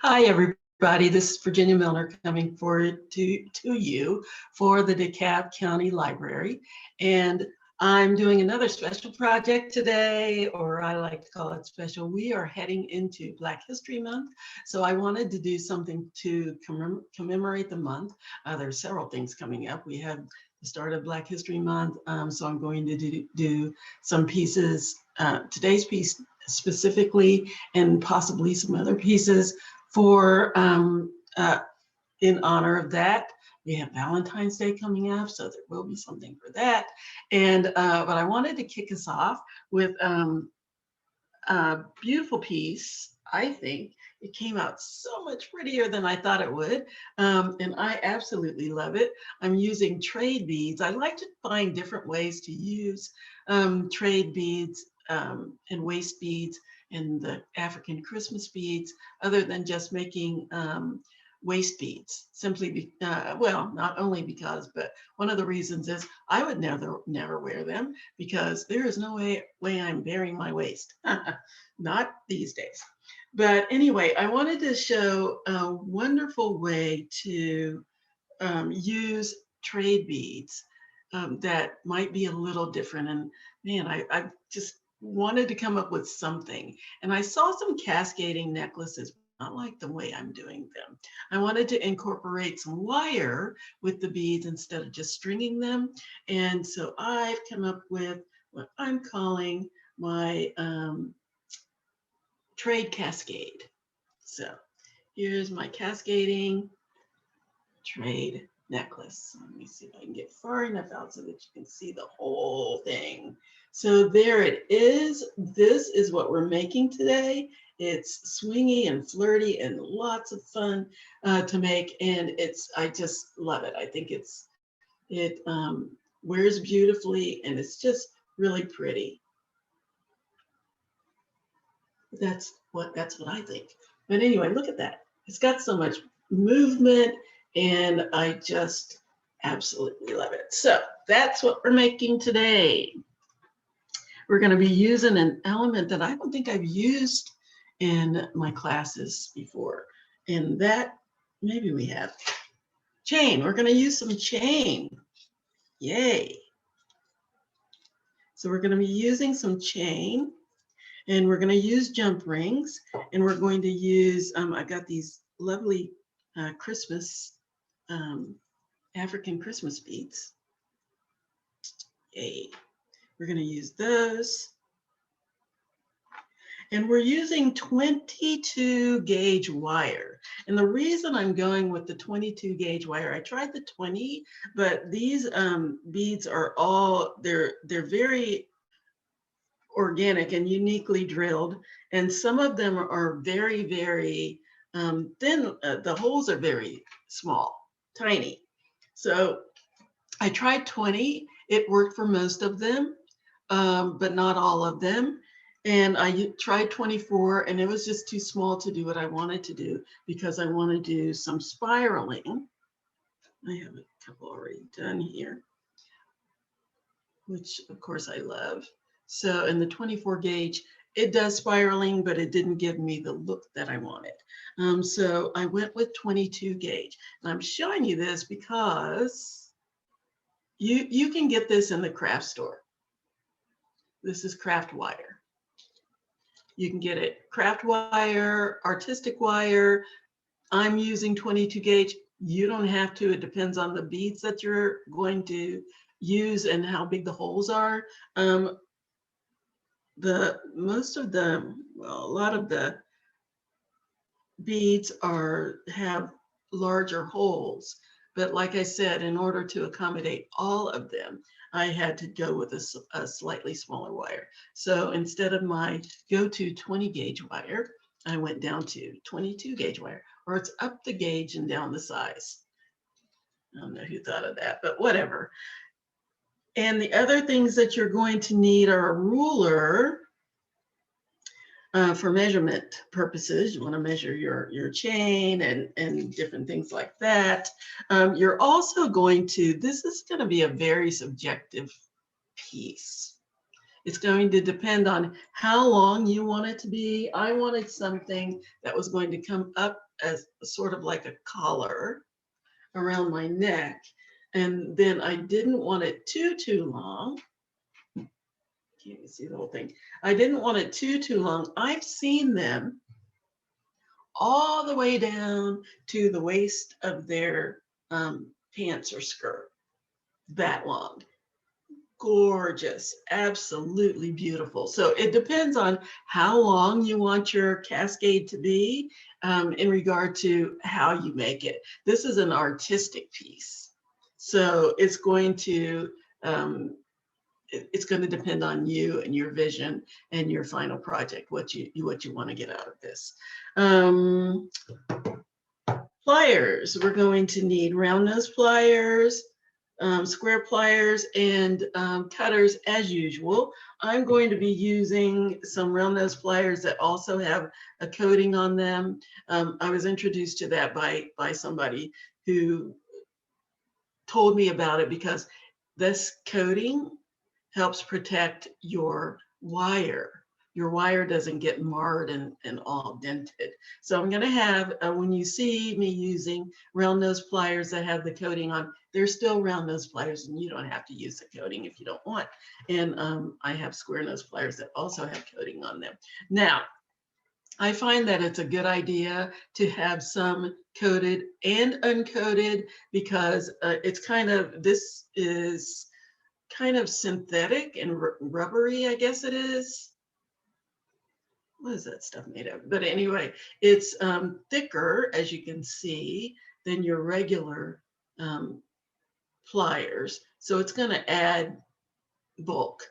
Hi, everybody. This is Virginia Milner coming to you for the DeKalb County Library. And I'm doing another special project today, or I like to call it special. We are heading into Black History Month. So I wanted to do something to commemorate the month. There's several things coming up. We have the start of Black History Month. So I'm going to do some pieces, today's piece specifically, and possibly some other pieces for in honor of that. We have Valentine's Day coming up, so there will be something for that. And but I wanted to kick us off with a beautiful piece. I think it came out so much prettier than I thought it would, and I absolutely love it. I'm using trade beads. I like to find different ways to use trade beads and waist beads and the African Christmas beads, other than just making waist beads. Simply, well, not only because, but one of the reasons is I would never wear them because there is no way I'm bearing my waist. Not these days. But anyway, I wanted to show a wonderful way to use trade beads that might be a little different. And man, I just wanted to come up with something. And I saw some cascading necklaces, not like the way I'm doing them. I wanted to incorporate some wire with the beads instead of just stringing them. And so I've come up with what I'm calling my trade cascade. So here's my cascading trade necklace. Let me see if I can get far enough out so that you can see the whole thing. So there it is. This is what we're making today. It's swingy and flirty and lots of fun to make, and I just love it. I think it wears beautifully, and it's just really pretty. That's what I think. But anyway, look at that. It's got so much movement, and I just absolutely love it. So that's what we're making today. We're going to be using an element that I don't think I've used in my classes before. And that, maybe we have. Chain. We're going to use some chain. Yay. So we're going to be using some chain. And we're going to use jump rings, and we're going to use, I got these lovely Christmas, African Christmas beads. Yay. We're going to use those. And we're using 22 gauge wire. And the reason I'm going with the 22 gauge wire, I tried the 20, but these beads are all, they're very organic and uniquely drilled, and some of them are very, very thin. The holes are very small, tiny. So I tried 20. It worked for most of them, but not all of them. And I tried 24, and it was just too small to do what I wanted to do because I want to do some spiraling. I have a couple already done here, which of course I love. So in the 24 gauge, it does spiraling, but it didn't give me the look that I wanted. So I went with 22 gauge. And I'm showing you this because you can get this in the craft store. This is craft wire. You can get it craft wire, artistic wire. I'm using 22 gauge. You don't have to. It depends on the beads that you're going to use and how big the holes are. A lot of the beads have larger holes, but like I said, in order to accommodate all of them, I had to go with a slightly smaller wire. So instead of my go-to 20 gauge wire, I went down to 22 gauge wire, or it's up the gauge and down the size. I don't know who thought of that, but whatever. And the other things that you're going to need are a ruler for measurement purposes. You want to measure your chain and different things like that. You're also going to, this is going to be a very subjective piece. It's going to depend on how long you want it to be. I wanted something that was going to come up as sort of like a collar around my neck. And then I didn't want it too long. Can't even see the whole thing. I didn't want it too long. I've seen them all the way down to the waist of their pants or skirt, that long. Gorgeous, absolutely beautiful. So it depends on how long you want your cascade to be in regard to how you make it. This is an artistic piece, so it's going to depend on you and your vision and your final project, what you want to get out of this. Pliers, we're going to need round nose pliers, square pliers, and cutters as usual. I'm going to be using some round nose pliers that also have a coating on them. I was introduced to that by somebody who told me about it because this coating helps protect your wire. Your wire doesn't get marred and all dented. So I'm going to have, when you see me using round nose pliers that have the coating on, they're still round nose pliers and you don't have to use the coating if you don't want. And I have square nose pliers that also have coating on them. Now, I find that it's a good idea to have some coated and uncoated because it's kind of, this is kind of synthetic and rubbery, I guess it is. What is that stuff made of? But anyway, it's thicker, as you can see, than your regular pliers. So it's going to add bulk.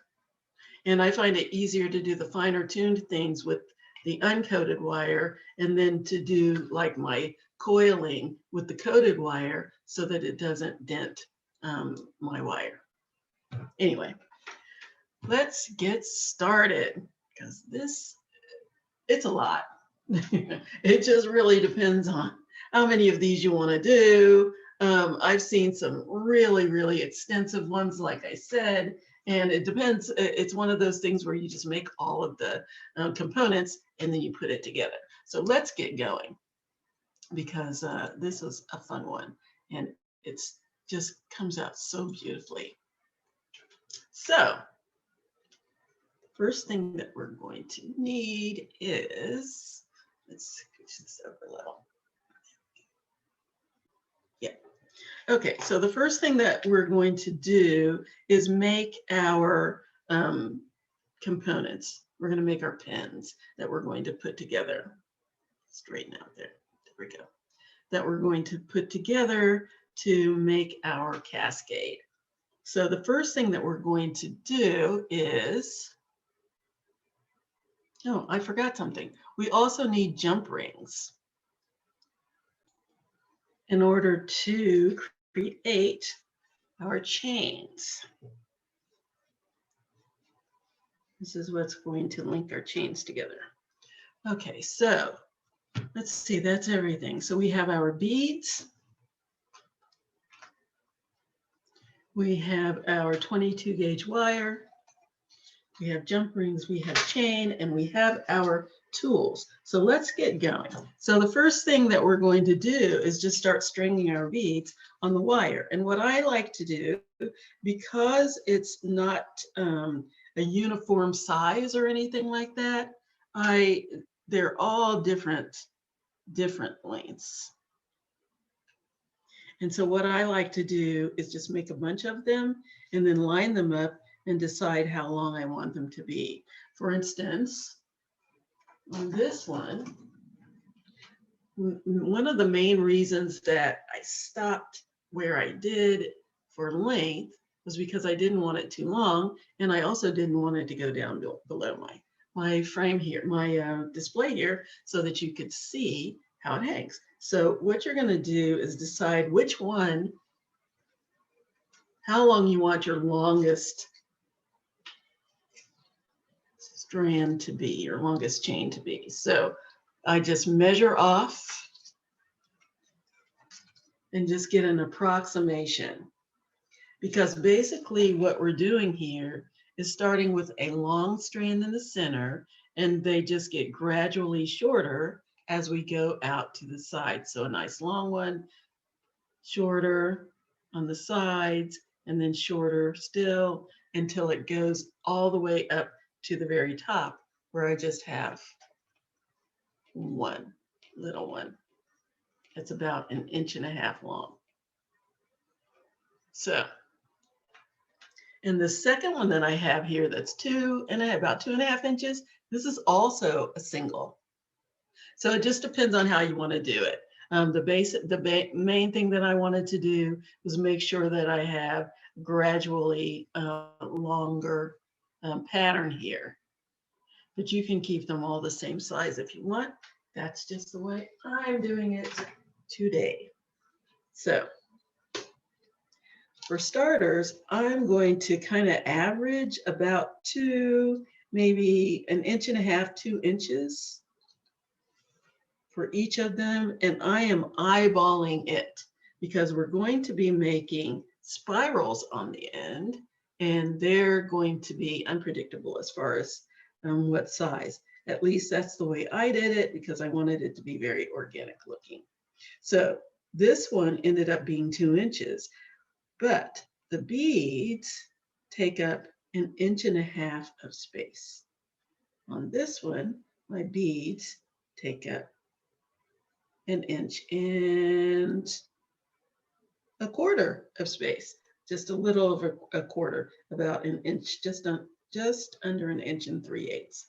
And I find it easier to do the finer tuned things with the uncoated wire and then to do like my coiling with the coated wire so that it doesn't dent my wire. Anyway, let's get started because it's a lot. It just really depends on how many of these you want to do. I've seen some really extensive ones, like I said, and it depends. It's one of those things where you just make all of the components and then you put it together. So let's get going because this is a fun one and it's just comes out so beautifully. So first thing that we're going to need is, let's switch this over a little. Yeah. Okay, so the first thing that we're going to do is make our components. We're going to make our pins that we're going to put together. Straighten out there. There we go. That we're going to put together to make our cascade. So the first thing that we're going to do is, oh, I forgot something. We also need jump rings in order to create our chains. This is what's going to link our chains together. Okay, so let's see, that's everything. So we have our beads. We have our 22 gauge wire. We have jump rings, we have chain, and we have our tools. So let's get going. So the first thing that we're going to do is just start stringing our beads on the wire. And what I like to do, because it's not a uniform size or anything like that, they're all different lengths. And so what I like to do is just make a bunch of them and then line them up and decide how long I want them to be. For instance, on this one of the main reasons that I stopped where I did for length was because I didn't want it too long, and I also didn't want it to go down below my frame here, my display here, so that you could see how it hangs. So what you're going to do is decide which one, how long you want your longest strand to be, your longest chain to be. So I just measure off and just get an approximation, because basically what we're doing here is starting with a long strand in the center, and they just get gradually shorter as we go out to the side. So a nice long one, shorter on the sides, and then shorter still until it goes all the way up to the very top where I just have one little one. It's about 1.5 inches long. So, and the second one that I have here that's about 2.5 inches, this is also a single. So it just depends on how you want to do it. The main thing that I wanted to do was make sure that I have gradually longer pattern here. But you can keep them all the same size if you want. That's just the way I'm doing it today. So for starters, I'm going to kind of average about maybe 1.5 inches, 2 inches for each of them. And I am eyeballing it because we're going to be making spirals on the end, and they're going to be unpredictable as far as what size. At least that's the way I did it because I wanted it to be very organic looking. So this one ended up being 2 inches, but the beads take up 1.5 inches of space. On this one, my beads take up 1.25 inches of space, just a little over a quarter, about 1 inch, just under 1 3/8 inches.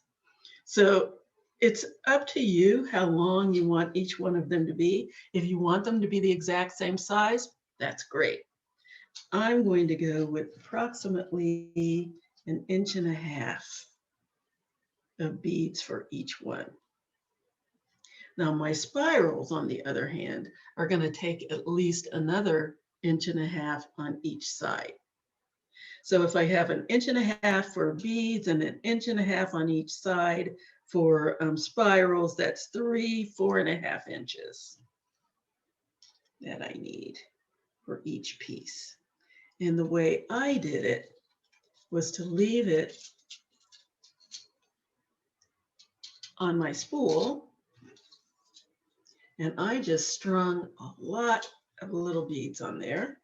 So it's up to you how long you want each one of them to be. If you want them to be the exact same size, that's great. I'm going to go with approximately 1.5 inches of beads for each one. Now my spirals, on the other hand, are going to take at least another 1.5 inches on each side. So if I have 1.5 inches for beads and 1.5 inches on each side for spirals, that's 4.5 inches that I need for each piece. And the way I did it was to leave it on my spool, and I just strung a lot of little beads on there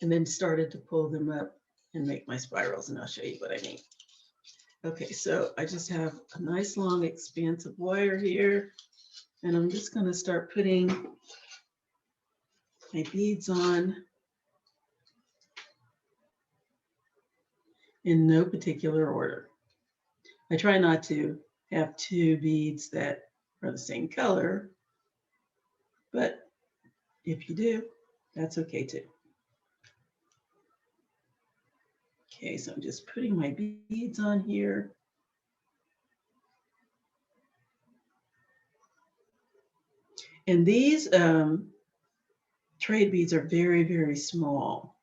and then started to pull them up and make my spirals, and I'll show you what I mean. Okay, so I just have a nice long expansive wire here, and I'm just going to start putting my beads on in no particular order. I try not to have 2 beads that are the same color, but if you do, that's okay too. Okay, so I'm just putting my beads on here. And these trade beads are very, very small.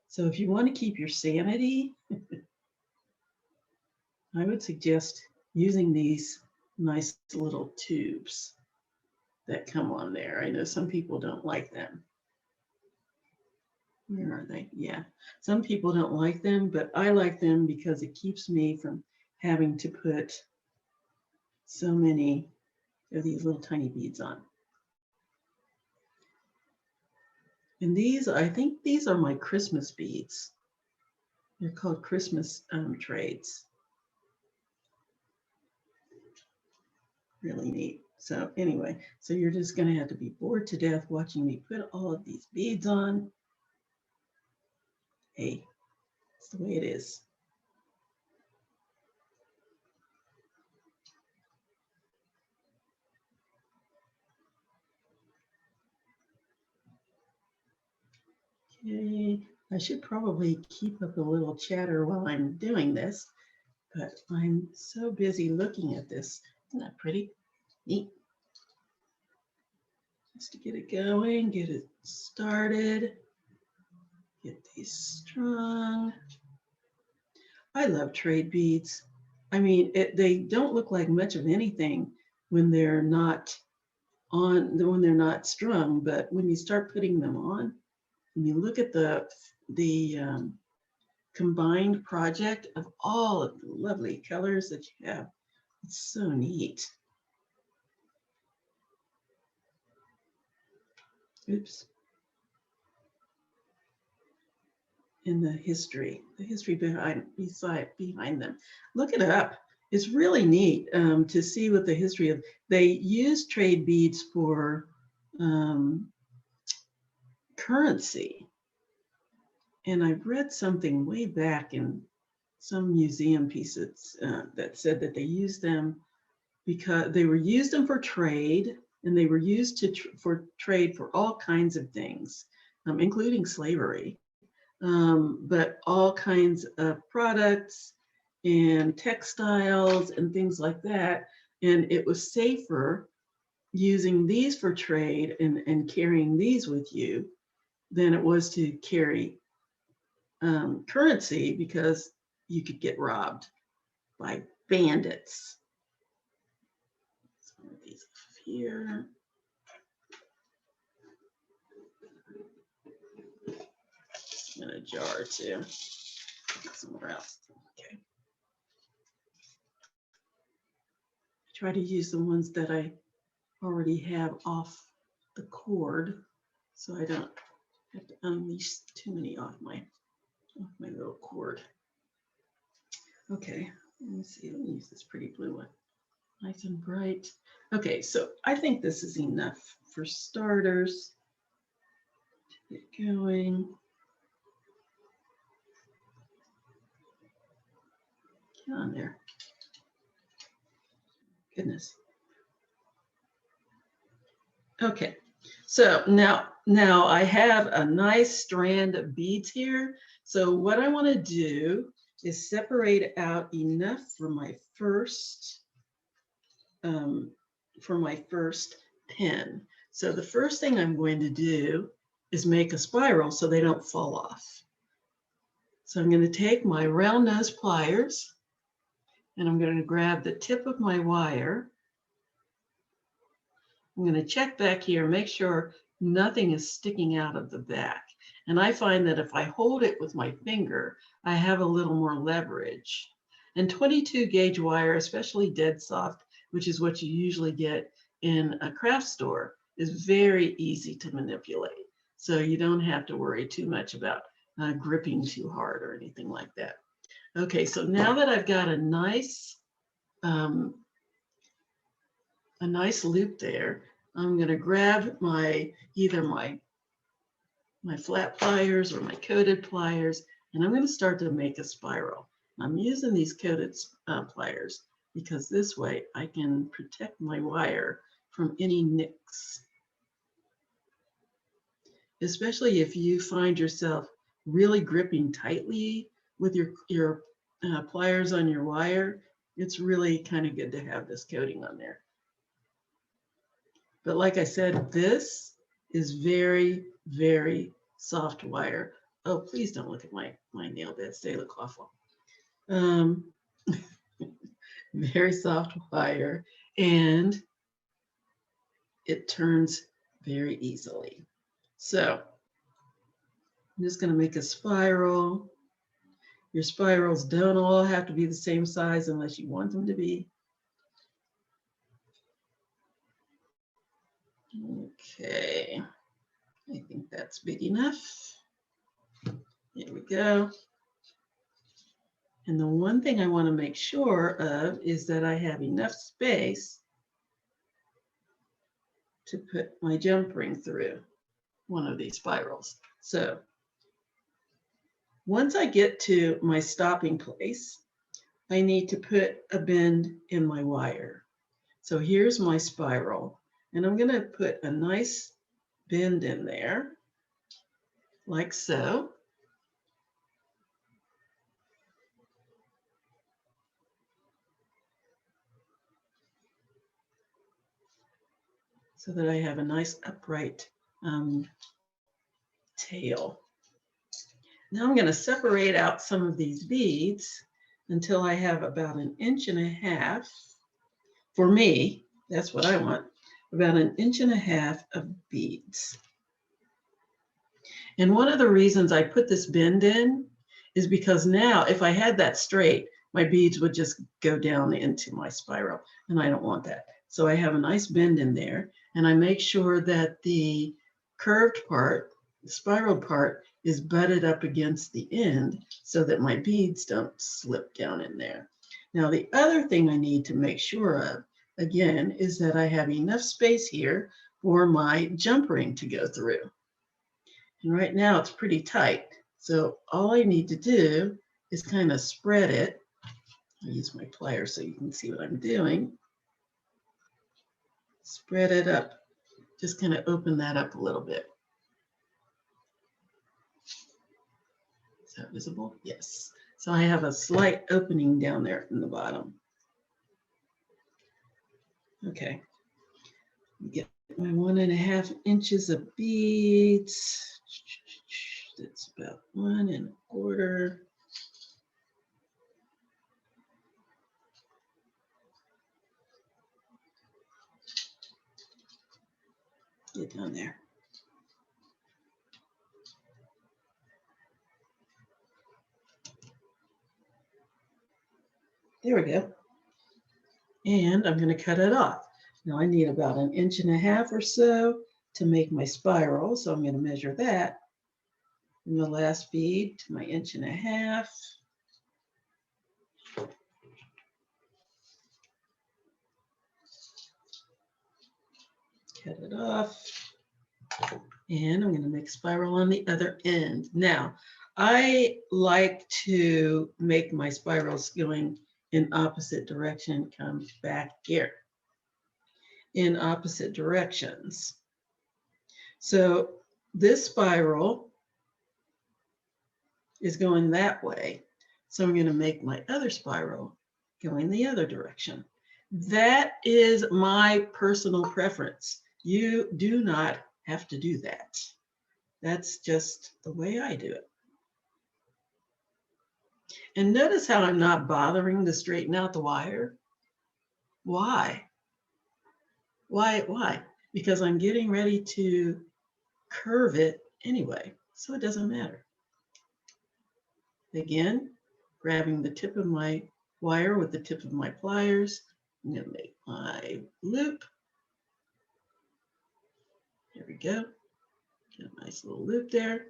So if you want to keep your sanity, I would suggest using these nice little tubes that come on there. I know some people don't like them. Where are they? Yeah, some people don't like them, but I like them because it keeps me from having to put so many of these little tiny beads on. And these, I think these are my Christmas beads. They're called Christmas trades. Really neat. So anyway, so you're just going to have to be bored to death watching me put all of these beads on. Hey, that's the way it is. Okay, I should probably keep up a little chatter while I'm doing this, but I'm so busy looking at this. Isn't that pretty? Neat. Just to get it going, get it started, get these strung. I love trade beads. I mean, they don't look like much of anything when they're not strung, but when you start putting them on, and you look at the combined project of all of the lovely colors that you have. It's so neat. Oops. And the history behind them. Look it up. It's really neat to see what the history of. They use trade beads for currency. And I've read something way back in some museum pieces that said that they used them because they were used them for trade, and they were used for trade for all kinds of things, including slavery, but all kinds of products and textiles and things like that. And it was safer using these for trade and carrying these with you than it was to carry currency, because you could get robbed by bandits. Some of these here. In a jar too. Somewhere else. Okay. I try to use the ones that I already have off the cord, so I don't have to unleash too many off my little cord. Okay, let me see. Let me use this pretty blue one. Nice and bright. Okay, so I think this is enough for starters to get going. Get on there. Goodness. Okay, so now I have a nice strand of beads here. So what I want to do is separate out enough for my first pin. So the first thing I'm going to do is make a spiral so they don't fall off. So I'm going to take my round nose pliers and I'm going to grab the tip of my wire. I'm going to check back here, make sure nothing is sticking out of the back. And I find that if I hold it with my finger, I have a little more leverage. And 22 gauge wire, especially dead soft, which is what you usually get in a craft store, is very easy to manipulate. So you don't have to worry too much about gripping too hard or anything like that. Okay, so now that I've got a nice loop there, I'm going to grab either my flat pliers or my coated pliers, and I'm going to start to make a spiral. I'm using these coated pliers because this way I can protect my wire from any nicks. Especially if you find yourself really gripping tightly with your pliers on your wire, it's really kind of good to have this coating on there. But like I said, this is very, very soft wire. Oh, please don't look at my nail beds. They look awful. Very soft wire, and it turns very easily. So I'm just going to make a spiral. Your spirals don't all have to be the same size unless you want them to be. Okay, I think that's big enough. There we go. And the one thing I want to make sure of is that I have enough space to put my jump ring through one of these spirals. So once I get to my stopping place, I need to put a bend in my wire. So here's my spiral, and I'm going to put a nice bend in there, like so. So that I have a nice upright tail. Now I'm going to separate out some of these beads until I have about 1.5 inches. For me, that's what I want, about 1.5 inches of beads. And one of the reasons I put this bend in is because now if I had that straight, my beads would just go down into my spiral, and I don't want that. So I have a nice bend in there, and I make sure that the curved part, the spiraled part, is butted up against the end so that my beads don't slip down in there. Now, the other thing I need to make sure of, again, is that I have enough space here for my jump ring to go through. And right now it's pretty tight. So all I need to do is kind of spread it. I'll use my pliers so you can see what I'm doing. Spread it up. Just kind of open that up a little bit. Is that visible? Yes. So I have a slight opening down there in the bottom. Okay. Get my 1.5 inches of beads. That's about 1 1/4. Get down there. There we go. And I'm going to cut it off. Now I need about 1.5 inches or so to make my spiral. So I'm going to measure that from the last bead to my 1.5 inches. Cut it off. And I'm going to make a spiral on the other end. Now, I like to make my spirals going in opposite direction, come back here in opposite directions. So this spiral is going that way. So I'm going to make my other spiral going the other direction. That is my personal preference. You do not have to do that. That's just the way I do it. And notice how I'm not bothering to straighten out the wire. Why? Why? Because I'm getting ready to curve it anyway, so it doesn't matter. Again, grabbing the tip of my wire with the tip of my pliers, I'm going to make my loop. There we go. Get a nice little loop there.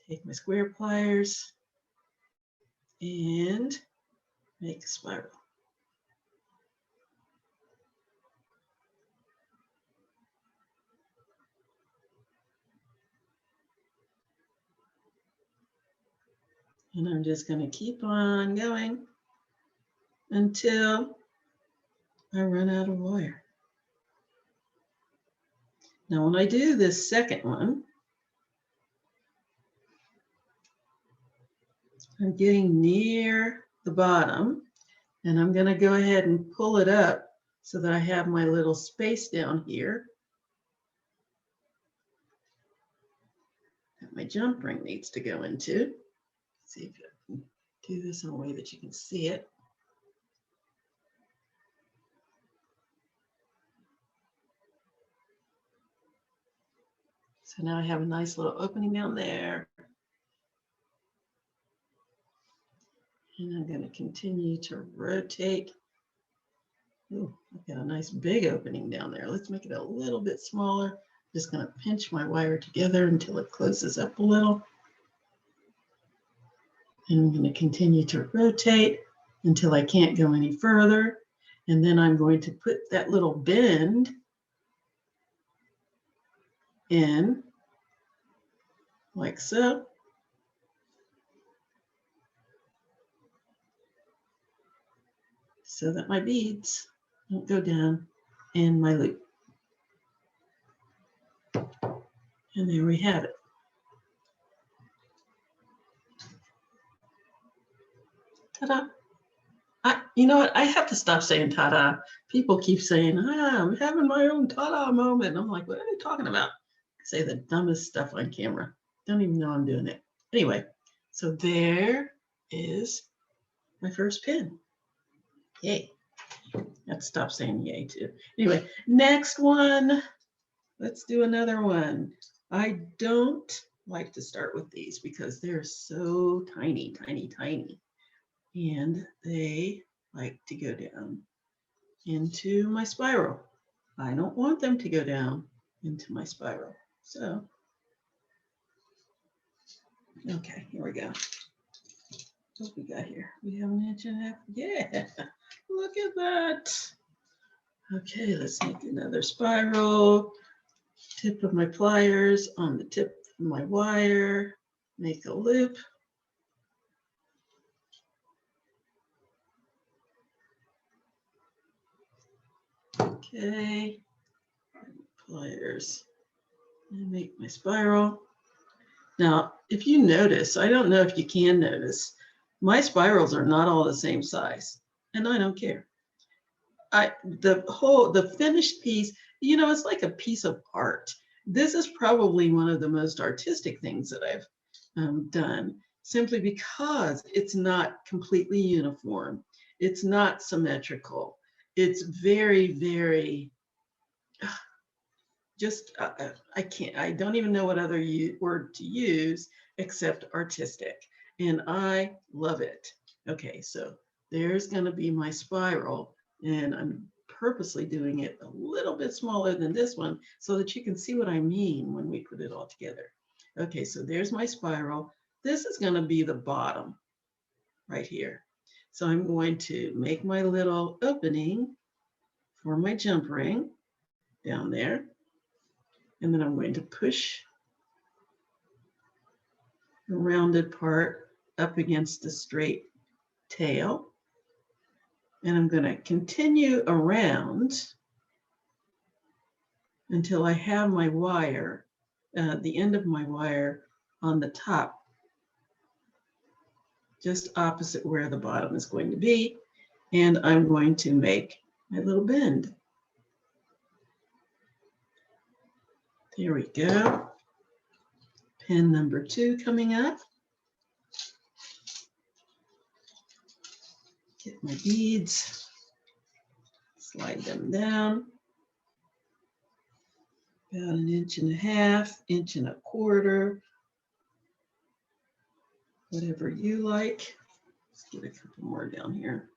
Take my square pliers and make a spiral. And I'm just going to keep on going until I run out of wire. Now, when I do this second one, I'm getting near the bottom, and I'm going to go ahead and pull it up so that I have my little space down here that my jump ring needs to go into. Let's see if I can do this in a way that you can see it. So now I have a nice little opening down there. And I'm going to continue to rotate. Oh, I've got a nice big opening down there. Let's make it a little bit smaller. Just going to pinch my wire together until it closes up a little. And I'm going to continue to rotate until I can't go any further. And then I'm going to put that little bend in like so. So that my beads don't go down in my loop. And there we have it. Ta-da. You know what? I have to stop saying ta-da. People keep saying, I'm having my own ta-da moment. And I'm like, what are they talking about? I say the dumbest stuff on camera. Don't even know I'm doing it. Anyway, so there is my first pin. Yay. I have to stop saying yay too. Anyway, next one. Let's do another one. I don't like to start with these because they're so tiny, tiny, tiny. And they like to go down into my spiral. I don't want them to go down into my spiral. So, okay, here we go. What we got here? We have 1.5 inches. Yeah, look at that. Okay, let's make another spiral. Tip of my pliers on the tip of my wire. Make a loop. Okay, pliers. And make my spiral. Now, if you notice, I don't know if you can notice, my spirals are not all the same size, and I don't care. The finished piece, you know, it's like a piece of art. This is probably one of the most artistic things that I've done, simply because it's not completely uniform. It's not symmetrical. It's very, very, just, I don't even know what other word to use except artistic. And I love it. Okay, so there's going to be my spiral. And I'm purposely doing it a little bit smaller than this one so that you can see what I mean when we put it all together. Okay, so there's my spiral. This is going to be the bottom right here. So I'm going to make my little opening for my jump ring down there. And then I'm going to push the rounded part up against the straight tail. And I'm going to continue around until I have my wire, the end of my wire on the top, just opposite where the bottom is going to be. And I'm going to make my little bend. There we go. Pin number 2 coming up. Get my beads, slide them down. About 1.5 inches, 1.25 inches, whatever you like. Let's get a couple more down here.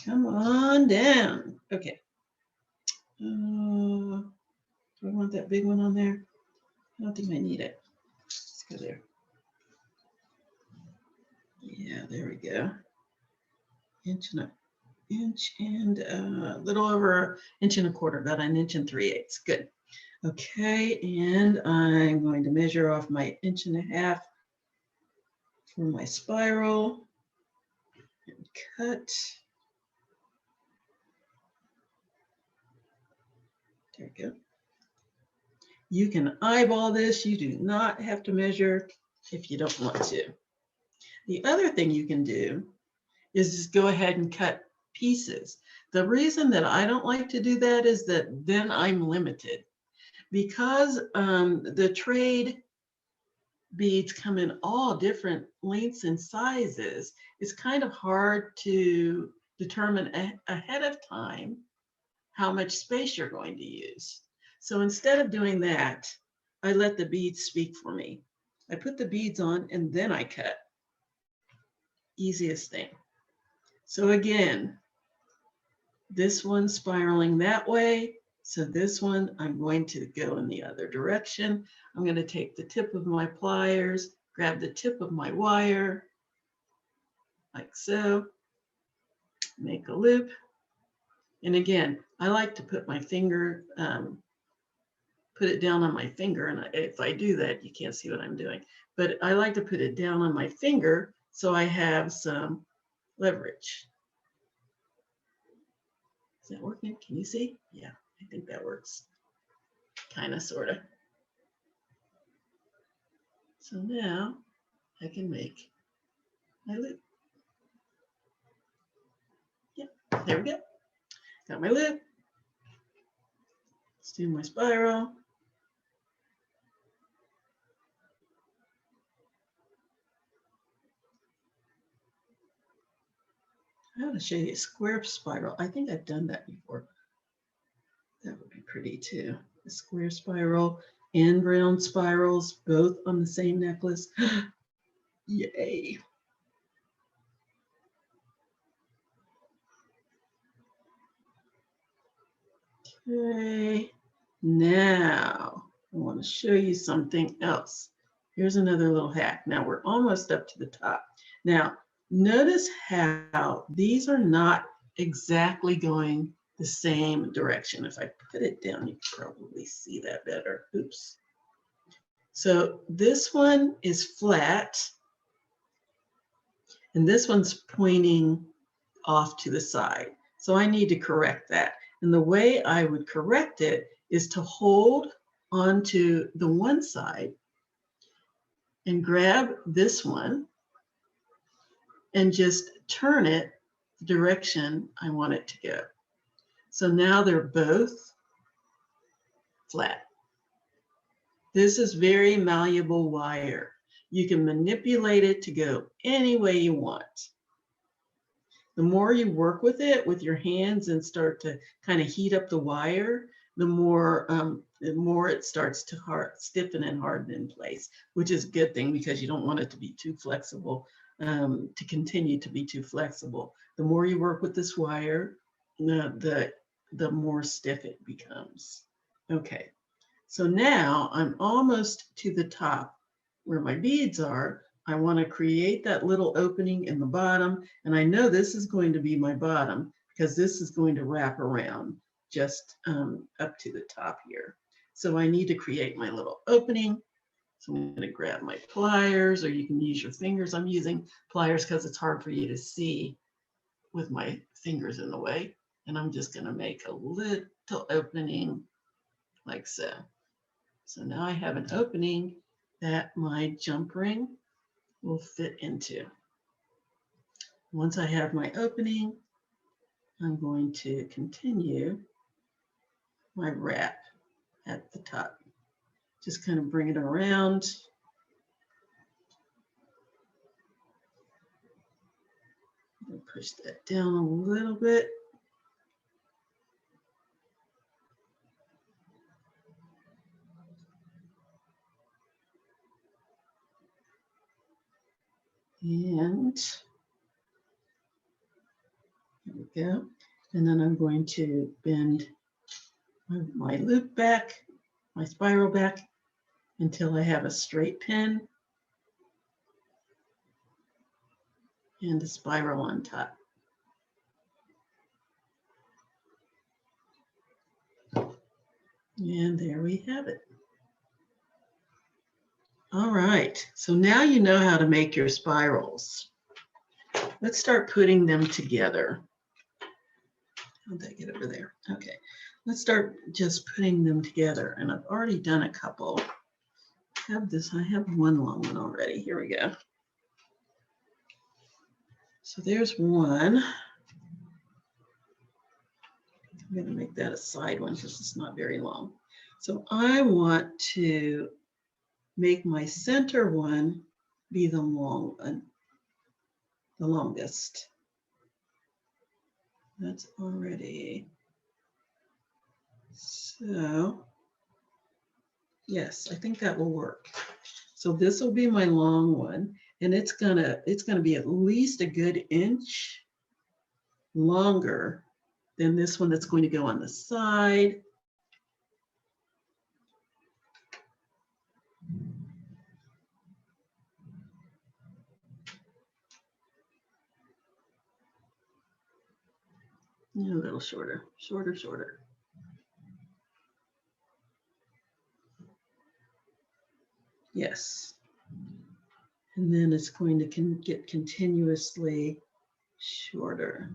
Come on down. Okay. Do I want that big one on there? I don't think I need it. Let's go there. Yeah, there we go. 1.25 inches and a little over 1.25 inches, about 1 3/8 inches. Good. Okay, and I'm going to measure off my 1.5 inches for my spiral and cut. There we go. You can eyeball this. You do not have to measure if you don't want to. The other thing you can do is just go ahead and cut pieces. The reason that I don't like to do that is that then I'm limited. Because the trade beads come in all different lengths and sizes, it's kind of hard to determine ahead of time how much space you're going to use. So instead of doing that, I let the beads speak for me. I put the beads on and then I cut. Easiest thing. So again, this one spiraling that way. So this one, I'm going to go in the other direction. I'm going to take the tip of my pliers, grab the tip of my wire, like so, make a loop. And again, I like to put my finger, put it down on my finger. And if I do that, you can't see what I'm doing. But I like to put it down on my finger so I have some leverage. Is that working? Can you see? Yeah, I think that works. Kind of, sort of. So now I can make my loop. Yep, there we go. Got my loop. Let's do my spiral. I want to show you a square spiral. I think I've done that before. That would be pretty too. a square spiral and round spirals, both on the same necklace. Yay. Okay, now I want to show you something else. Here's another little hack. Now we're almost up to the top. Now, notice how these are not exactly going the same direction. If I put it down, you can probably see that better. Oops. So this one is flat, and this one's pointing off to the side. So I need to correct that. And the way I would correct it is to hold onto the one side and grab this one and just turn it the direction I want it to go. So now they're both flat. This is very malleable wire. You can manipulate it to go any way you want. The more you work with it with your hands and start to kind of heat up the wire, the more it starts to stiffen and harden in place, which is a good thing because you don't want it to be too flexible, to continue to be too flexible. The more you work with this wire, the more stiff it becomes. Okay, so now I'm almost to the top where my beads are. I want to create that little opening in the bottom, and I know this is going to be my bottom because this is going to wrap around just up to the top here. So I need to create my little opening. So I'm going to grab my pliers, or you can use your fingers. I'm using pliers because it's hard for you to see with my fingers in the way. And I'm just going to make a little opening like so. So now I have an opening that my jump ring will fit into. Once I have my opening, I'm going to continue my wrap at the top. Just kind of bring it around. Push that down a little bit. And there we go. And then I'm going to bend my loop back, my spiral back, until I have a straight pin and a spiral on top. And there we have it. All right, so now you know how to make your spirals. Let's start putting them together. How'd that get over there? Okay, let's start just putting them together. And I've already done a couple. I have one long one already. Here we go. So there's one. I'm going to make that a side one because it's not very long. So I want to make my center one be the long one, the longest. That's already. So yes, I think that will work. So this will be my long one, and it's gonna be at least a good inch longer than this one that's going to go on the side. A little shorter, shorter. Yes. And then it's going to get continuously shorter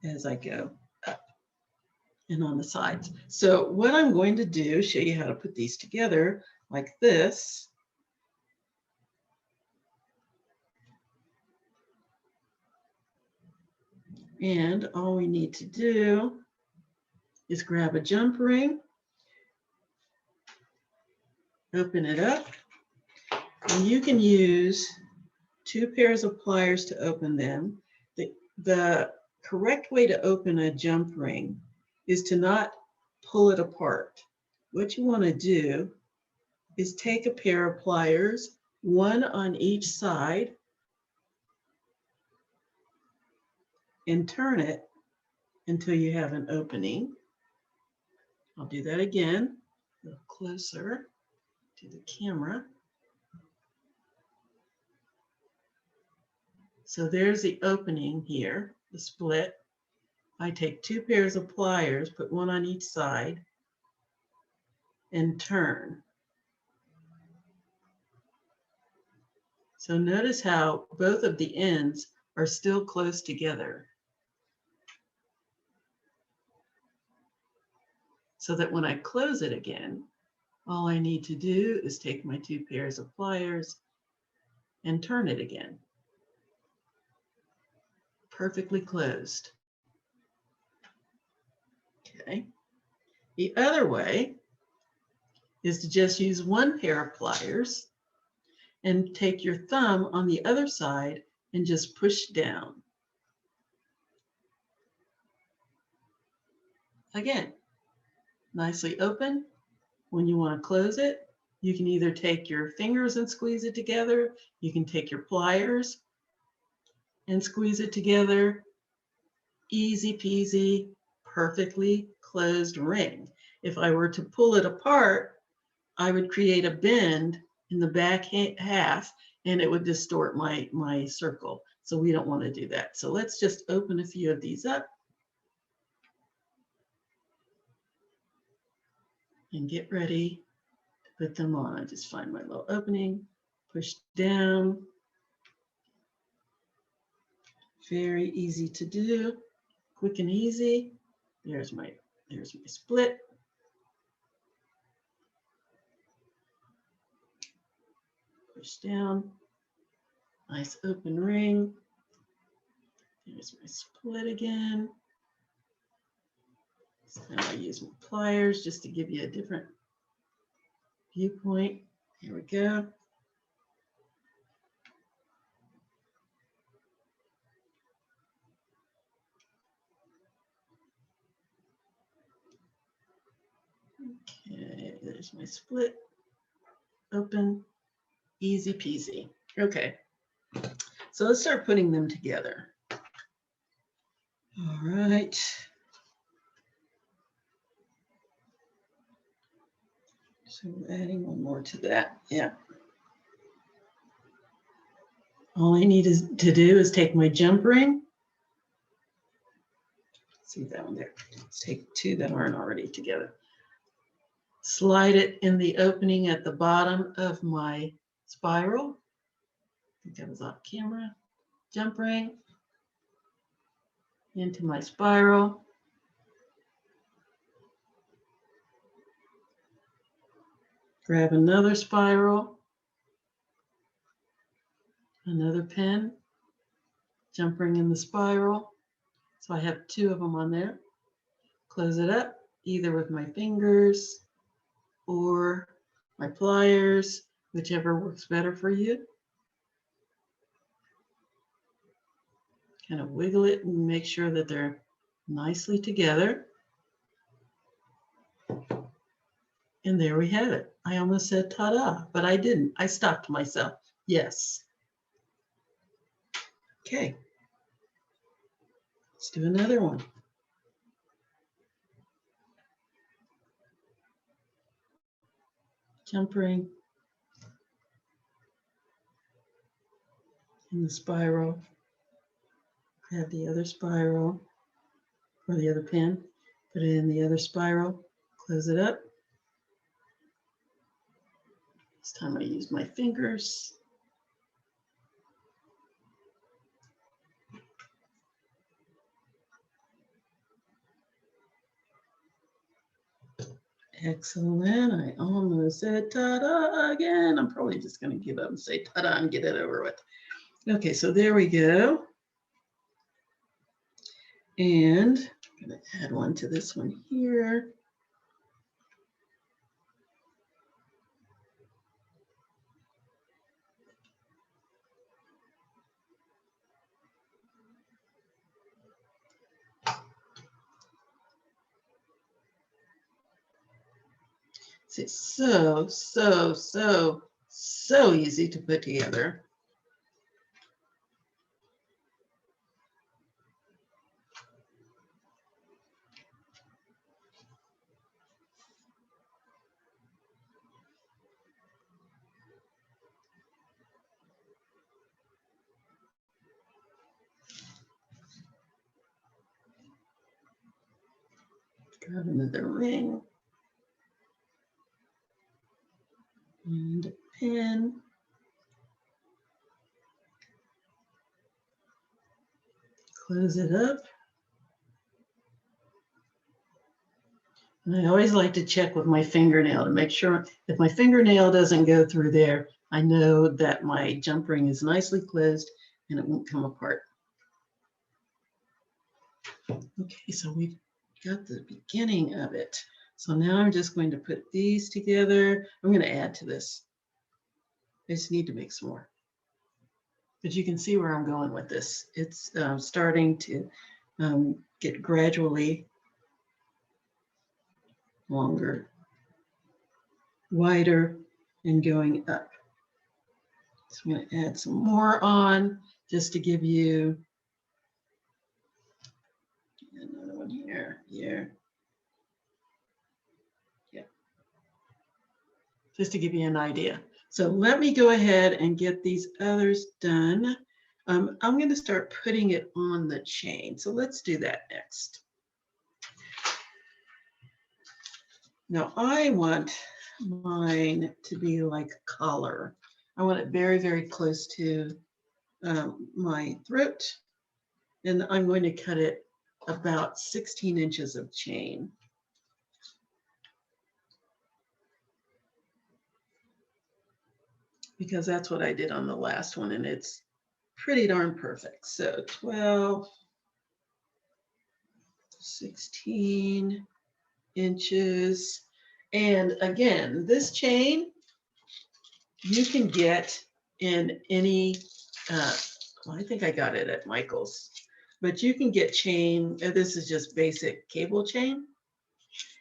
as I go up and on the sides. So what I'm going to do, show you how to put these together like this. And all we need to do is grab a jump ring, open it up, and you can use 2 pairs of pliers to open them. The correct way to open a jump ring is to not pull it apart. what you want to do is take a pair of pliers, one on each side, and turn it until you have an opening. I'll do that again, a little closer to the camera. So there's the opening here, the split. I take two pairs of pliers, put one on each side, and turn. So notice how both of the ends are still close together, so that when I close it again, all I need to do is take my two pairs of pliers and turn it again. Perfectly closed. Okay. The other way is to just use one pair of pliers and take your thumb on the other side and just push down. Again, nicely open. When you want to close it, you can either take your fingers and squeeze it together. You can take your pliers and squeeze it together. Easy peasy, perfectly closed ring. If I were to pull it apart, I would create a bend in the back half and it would distort my circle. So we don't want to do that. So let's just open a few of these up and get ready to put them on. I just find my little opening, push down. Very easy to do, quick and easy. There's my split. Push down, nice open ring. There's my split again. So now I use my pliers just to give you a different viewpoint. Here we go. Okay, there's my split. Open, easy peasy. Okay, so let's start putting them together. All right. So we're adding one more to that. Yeah. All I need to do is take my jump ring. See that one there. Let's take two that aren't already together. Slide it in the opening at the bottom of my spiral. I think that was off camera. Jump ring into my spiral. Grab another spiral, another pin, jump ring in the spiral. So I have two of them on there. Close it up either with my fingers or my pliers, whichever works better for you. Kind of wiggle it and make sure that they're nicely together. And there we have it. I almost said ta-da, but I didn't. I stopped myself. Yes. Okay. Let's do another one. Jump ring in the spiral. Grab the other spiral or the other pin, put it in the other spiral, close it up. This time I use my fingers. Excellent. I almost said ta-da again. I'm probably just going to give up and say ta-da and get it over with. Okay, so there we go. And I'm going to add one to this one here. It's so easy to put together. Grab another ring and a pin. Close it up. And I always like to check with my fingernail to make sure if my fingernail doesn't go through there, I know that my jump ring is nicely closed and it won't come apart. Okay, so we've got the beginning of it. So now I'm just going to put these together. I'm going to add to this. I just need to make some more. But you can see where I'm going with this. It's starting to get gradually longer, wider, and going up. So I'm going to add some more on just to give you another one here. Yeah. Just to give you an idea. So let me go ahead and get these others done. I'm going to start putting it on the chain. So let's do that next. Now I want mine to be like a collar. I want it very, very close to my throat. And I'm going to cut it about 16 inches of chain. Because that's what I did on the last one, and it's pretty darn perfect. So 12, 16 inches. And again, this chain you can get in any, well, I think I got it at Michael's, but you can get chain, this is just basic cable chain,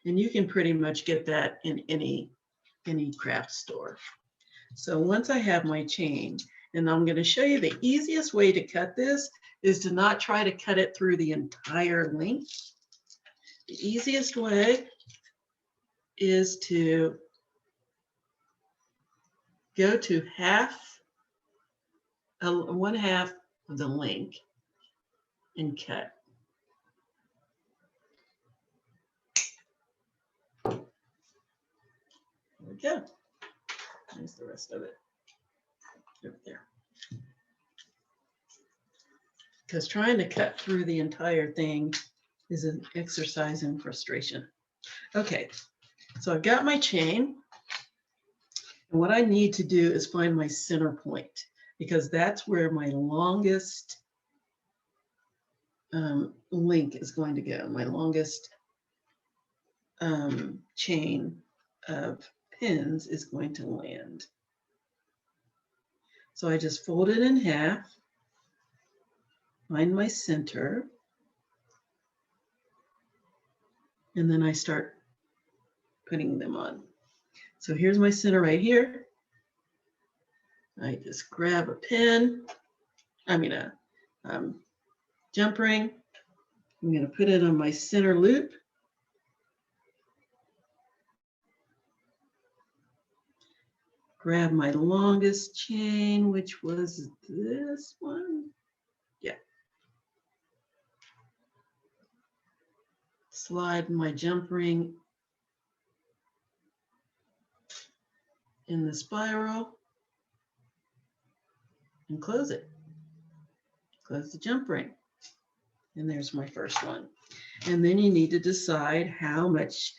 and you can pretty much get that in any craft store. So once I have my chain, and I'm going to show you the easiest way to cut this is to not try to cut it through the entire length. The easiest way is to go to one half of the length and cut. There we go. There's the rest of it. Over there. Because trying to cut through the entire thing is an exercise in frustration. Okay, so I've got my chain. And what I need to do is find my center point, because that's where my longest link is going to go. My longest chain of pins is going to land. So I just fold it in half, find my center, and then I start putting them on. So here's my center right here. I just grab a pin, a jump ring. I'm going to put it on my center loop. Grab my longest chain, which was this one. Yeah. Slide my jump ring in the spiral and close it. Close the jump ring. And there's my first one. And then you need to decide how much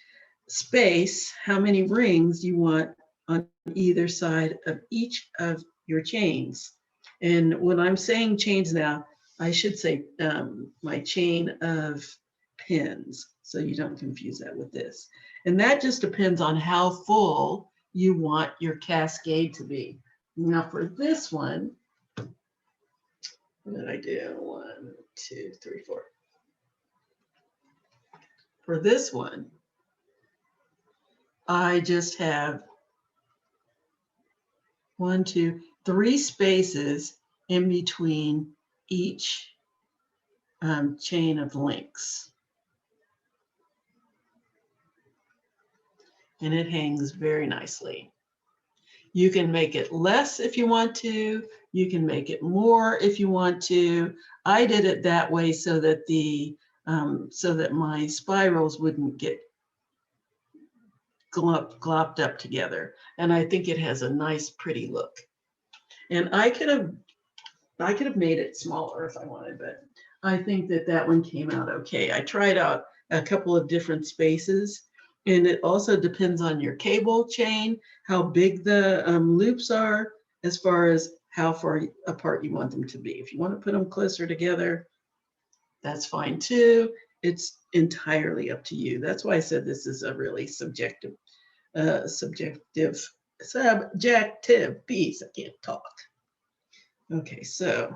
space, how many rings you want on either side of each of your chains. And when I'm saying chains now, I should say my chain of pins, so you don't confuse that with this. And that just depends on how full you want your cascade to be. Now for this one, what did I do? 1, 2, 3, 4. For this one, I just have 1, 2, 3 spaces in between each chain of links. And it hangs very nicely. You can make it less if you want to. You can make it more if you want to. I did it that way so that my spirals wouldn't get glopped up together. And I think it has a nice, pretty look. And I could have made it smaller if I wanted, but I think that one came out okay. I tried out a couple of different spaces, and it also depends on your cable chain, how big the loops are, as far as how far apart you want them to be. If you want to put them closer together, that's fine too. It's entirely up to you. That's why I said this is a really subjective piece. I can't talk. Okay, so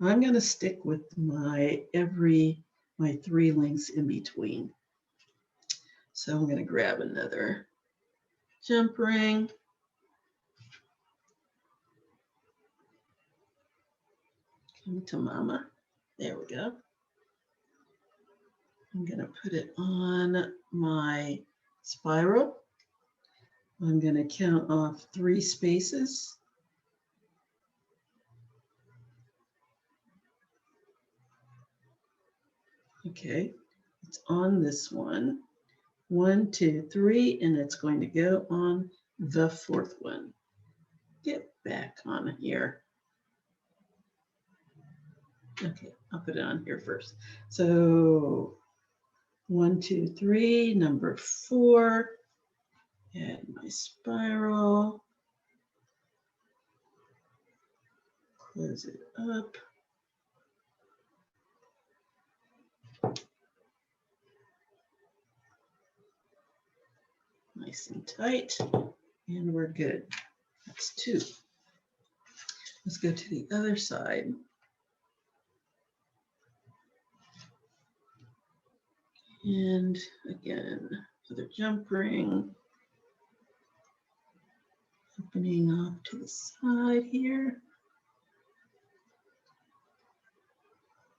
I'm going to stick with my 3 links in between. So I'm going to grab another jump ring. Come to mama. There we go. I'm going to put it on my spiral. I'm going to count off 3 spaces. Okay, it's on this one. 1, 2, 3, and it's going to go on the 4th one. Get back on here. Okay, I'll put it on here first. So 1, 2, 3, number 4. Add my spiral. Close it up. Nice and tight, and we're good. That's 2. Let's go to the other side. And again, another jump ring. Opening off to the side here.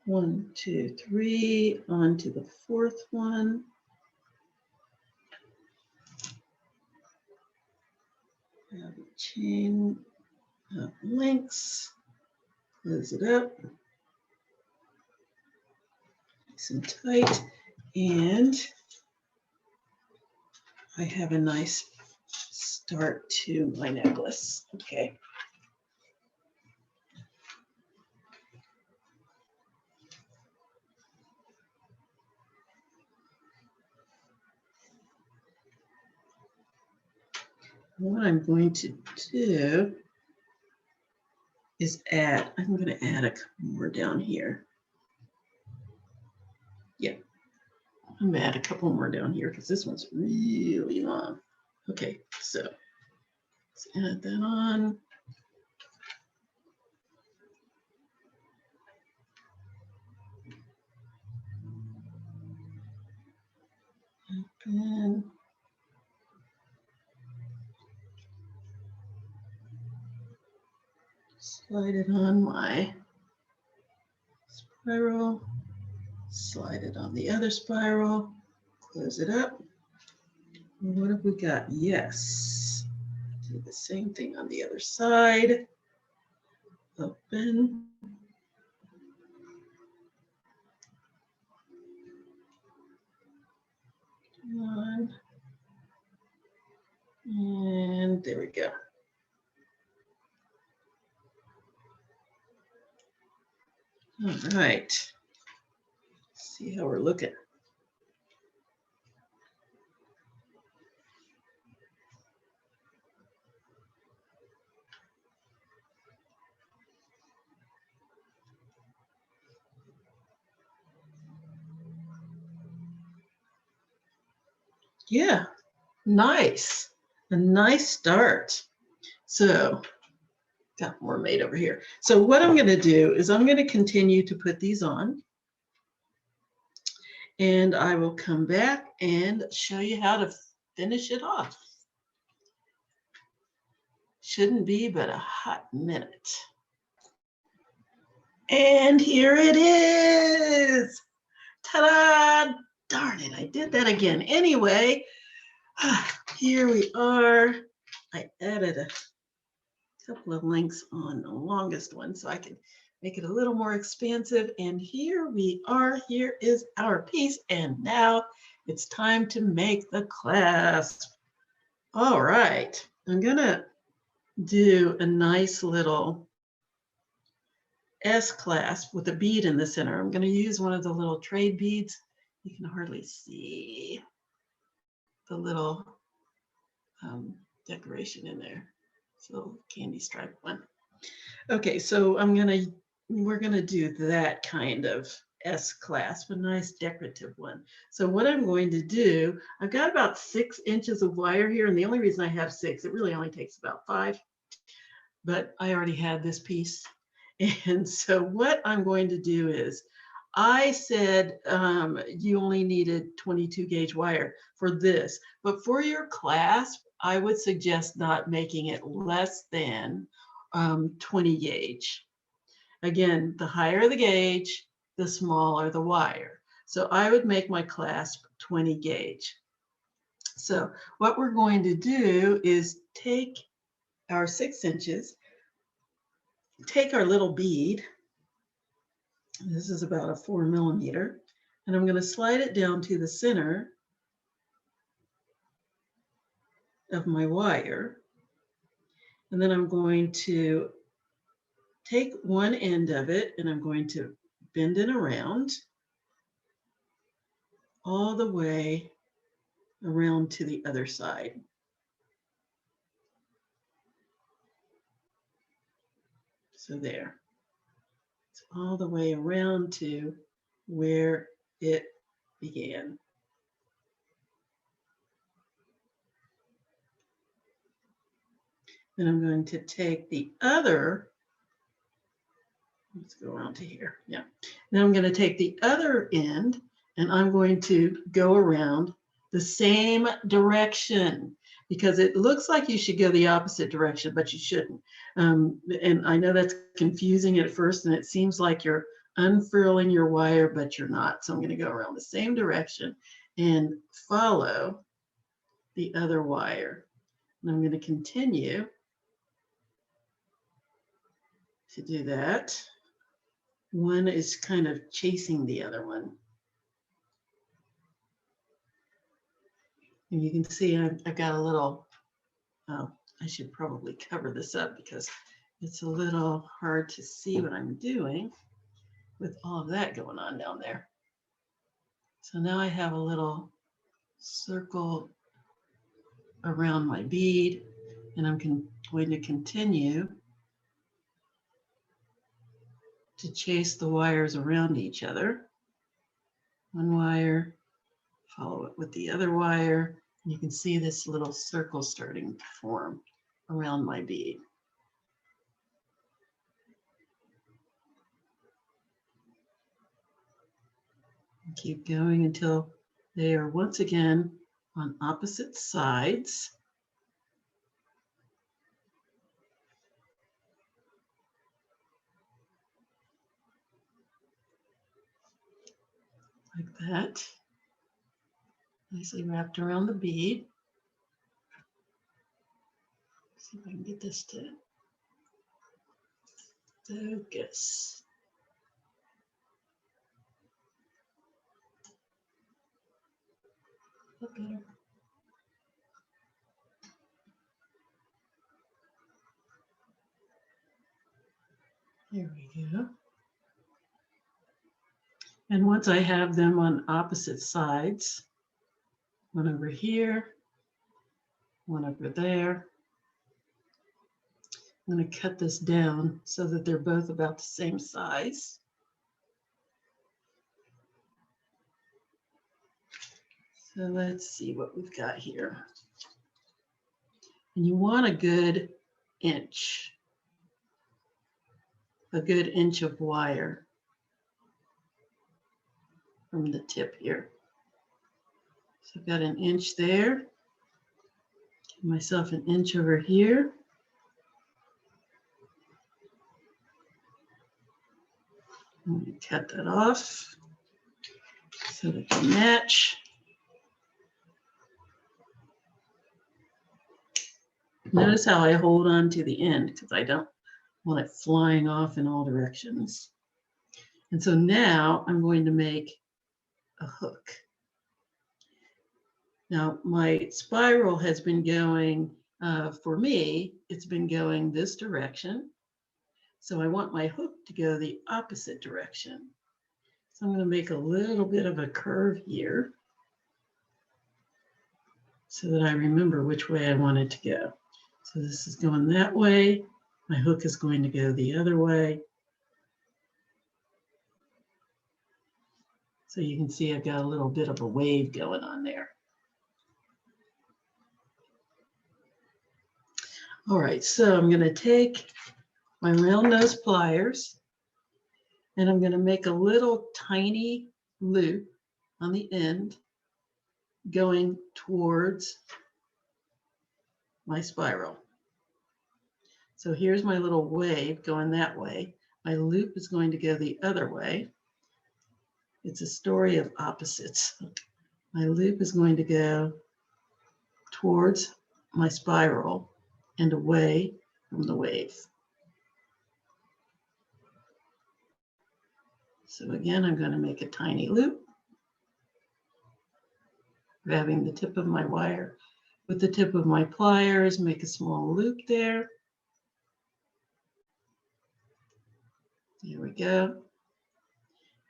1, 2, 3, on to the 4th one. Have a chain of links. Close it up. Nice and tight. And I have a nice start to my necklace. Okay. What I'm going to do is I'm going to add a couple more down here. Yeah, I'm going to add a couple more down here because this one's really long. Okay, so let's add that on. Open. Slide it on my spiral, slide it on the other spiral, close it up. What have we got? Yes. Do the same thing on the other side. Open. On. And there we go. All right. Let's see how we're looking. Yeah, nice. A nice start. So got more made over here. So what I'm going to do is I'm going to continue to put these on. And I will come back and show you how to finish it off. Shouldn't be but a hot minute. And here it is. Ta-da! Darn it, I did that again. Anyway, here we are. I added a couple of links on the longest one so I can make it a little more expansive. And here we are. Here is our piece. And now it's time to make the clasp. All right, I'm gonna do a nice little S clasp with a bead in the center. I'm going to use one of the little trade beads. You can hardly see the little decoration in there. So candy stripe one. Okay, so we're gonna do that kind of S clasp, a nice decorative one. So what I'm going to do, I've got about 6 inches of wire here, and the only reason I have 6, it really only takes about 5, but I already had this piece. And so what I'm going to do is, I said you only needed 22 gauge wire for this, but for your clasp, I would suggest not making it less than 20 gauge. Again, the higher the gauge, the smaller the wire. So I would make my clasp 20 gauge. So what we're going to do is take our 6 inches, take our little bead, this is about a 4 millimeter, and I'm going to slide it down to the center of my wire. And then I'm going to take one end of it and I'm going to bend it around all the way around to the other side. So there. It's all the way around to where it began. Then I'm going to take the other, let's go around to here, yeah. Then I'm going to take the other end and I'm going to go around the same direction, because it looks like you should go the opposite direction, but you shouldn't. And I know that's confusing at first, and it seems like you're unfurling your wire, but you're not. So I'm going to go around the same direction and follow the other wire. And I'm going to continue to do that. One is kind of chasing the other one. And you can see I've got a little, I should probably cover this up because it's a little hard to see what I'm doing with all of that going on down there. So now I have a little circle around my bead, and I'm going to continue to chase the wires around each other. One wire, follow it with the other wire. And you can see this little circle starting to form around my bead. And keep going until they are once again on opposite sides. Like that. Nicely wrapped around the bead. See if I can get this to focus. A bit better. Here we go. And once I have them on opposite sides, one over here, one over there, I'm going to cut this down so that they're both about the same size. So let's see what we've got here. And you want a good inch of wire from the tip here. So I've got an inch there, myself an inch over here. I'm going to cut that off so that they match. Notice how I hold on to the end because I don't want it flying off in all directions. And so now I'm going to make a hook. Now my spiral has been going, for me, it's been going this direction. So I want my hook to go the opposite direction. So I'm going to make a little bit of a curve here so that I remember which way I want it to go. So this is going that way. My hook is going to go the other way. So you can see I've got a little bit of a wave going on there. All right, so I'm going to take my round nose pliers and I'm going to make a little tiny loop on the end going towards my spiral. So here's my little wave going that way. My loop is going to go the other way. It's a story of opposites. My loop is going to go towards my spiral and away from the wave. So again, I'm going to make a tiny loop, grabbing the tip of my wire with the tip of my pliers, make a small loop there. Here we go.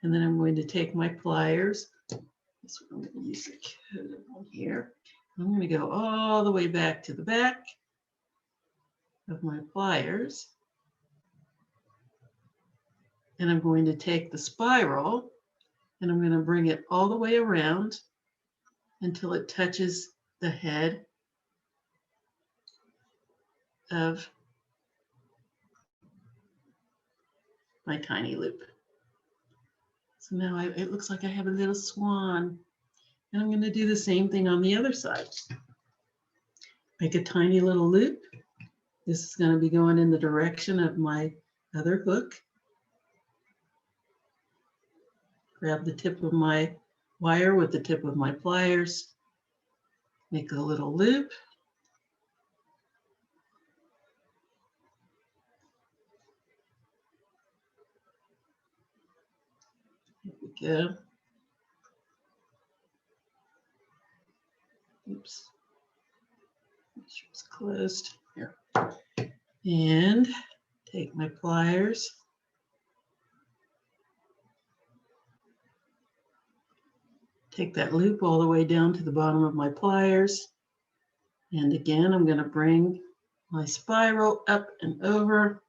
And then I'm going to take my pliers. This one I'm going to use the coated one here. I'm going to go all the way back to the back of my pliers. And I'm going to take the spiral and I'm going to bring it all the way around until it touches the head of my tiny loop. So now it looks like I have a little swan. And I'm going to do the same thing on the other side. Make a tiny little loop. This is going to be going in the direction of my other hook. Grab the tip of my wire with the tip of my pliers. Make a little loop. Here we go. Oops. Make sure it's closed. Here. And take my pliers. Take that loop all the way down to the bottom of my pliers. And again, I'm going to bring my spiral up and over.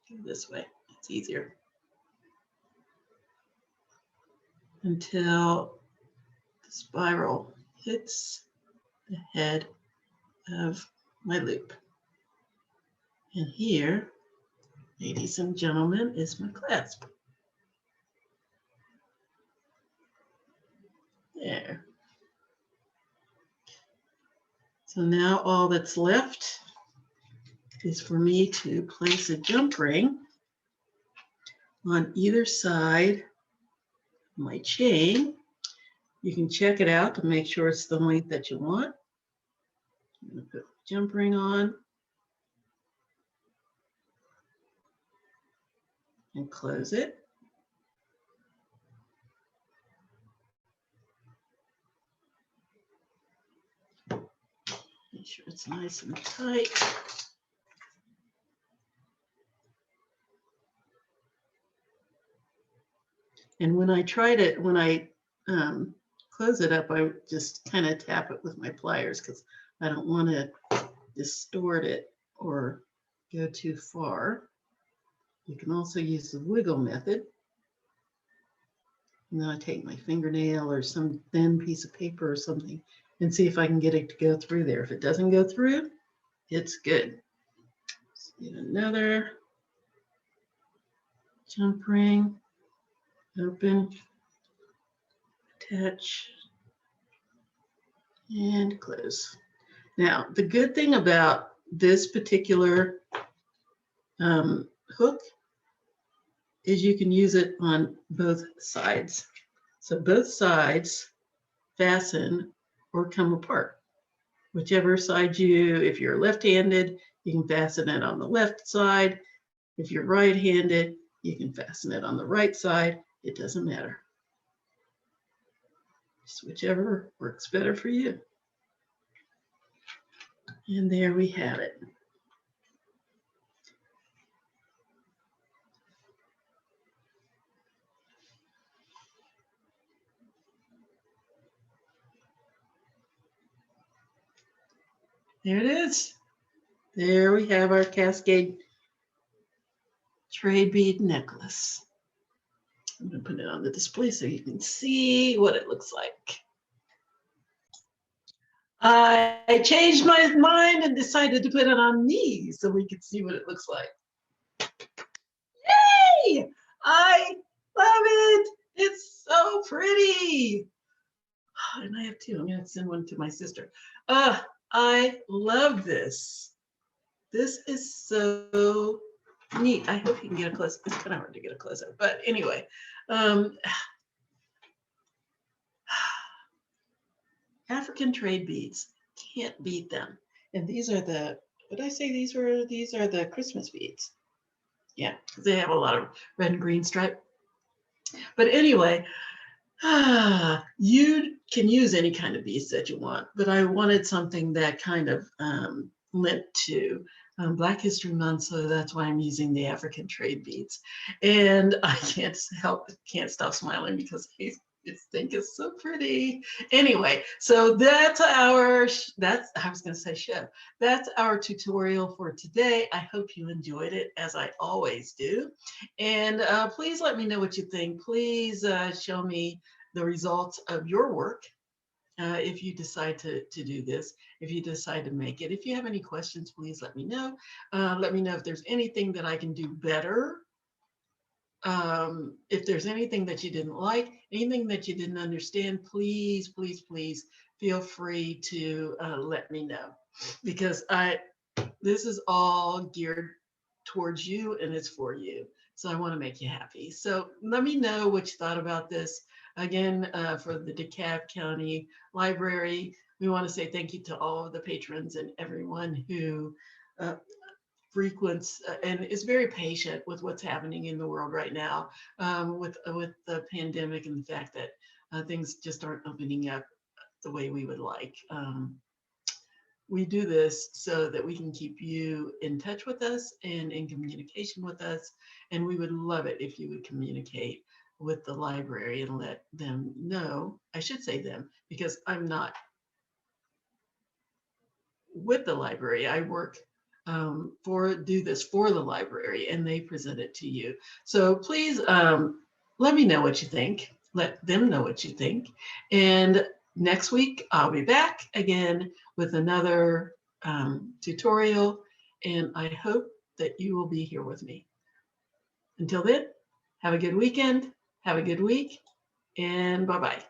Go this way, it's easier. Until the spiral hits the head of my loop. And here, ladies and gentlemen, is my clasp. There. So now all that's left is for me to place a jump ring on either side of my chain. You can check it out to make sure it's the length that you want. I'm going to put the jump ring on and close it. Make sure it's nice and tight. And when I close it up, I just kind of tap it with my pliers because I don't want to distort it or go too far. You can also use the wiggle method. And then I take my fingernail or some thin piece of paper or something and see if I can get it to go through there. If it doesn't go through, it's good. Let's get another jump ring, open, attach, and close. Now, the good thing about this particular hook is you can use it on both sides. So both sides fasten or come apart. Whichever side if you're left-handed, you can fasten it on the left side. If you're right-handed, you can fasten it on the right side. It doesn't matter. Just whichever works better for you. And there we have it. There it is. There we have our Cascade trade bead necklace. I'm going to put it on the display so you can see what it looks like. I changed my mind and decided to put it on me so we could see what it looks like. Yay! I love it. It's so pretty. And I have two. I'm going to send one to my sister. I love this. This is so neat. I hope you can get a close. It's kind of hard to get a close up, but anyway. African trade beads, can't beat them. And these are the, what did I say these were? These are the Christmas beads. Yeah, because they have a lot of red and green stripe. But anyway, you can use any kind of beads that you want, but I wanted something that kind of lent to Black History Month, so that's why I'm using the African trade beads. And I can't stop smiling because I think it's so pretty. Anyway, so that's I was going to say show. That's our tutorial for today. I hope you enjoyed it, as I always do. And please let me know what you think. Please show me the results of your work. If you decide to do this, if you decide to make it. If you have any questions, please let me know. Let me know if there's anything that I can do better. If there's anything that you didn't like, anything that you didn't understand, please, please, please feel free to let me know, because this is all geared towards you and it's for you. So I want to make you happy. So let me know what you thought about this. Again, for the DeKalb County Library, we want to say thank you to all of the patrons and everyone who frequents and is very patient with what's happening in the world right now, with the pandemic and the fact that things just aren't opening up the way we would like. We do this so that we can keep you in touch with us and in communication with us, and we would love it if you would communicate with the library and let them know. I should say them, because I'm not with the library. I work do this for the library, and they present it to you. So please let me know what you think. Let them know what you think. And next week, I'll be back again with another tutorial, and I hope that you will be here with me. Until then, have a good weekend, have a good week, and bye-bye.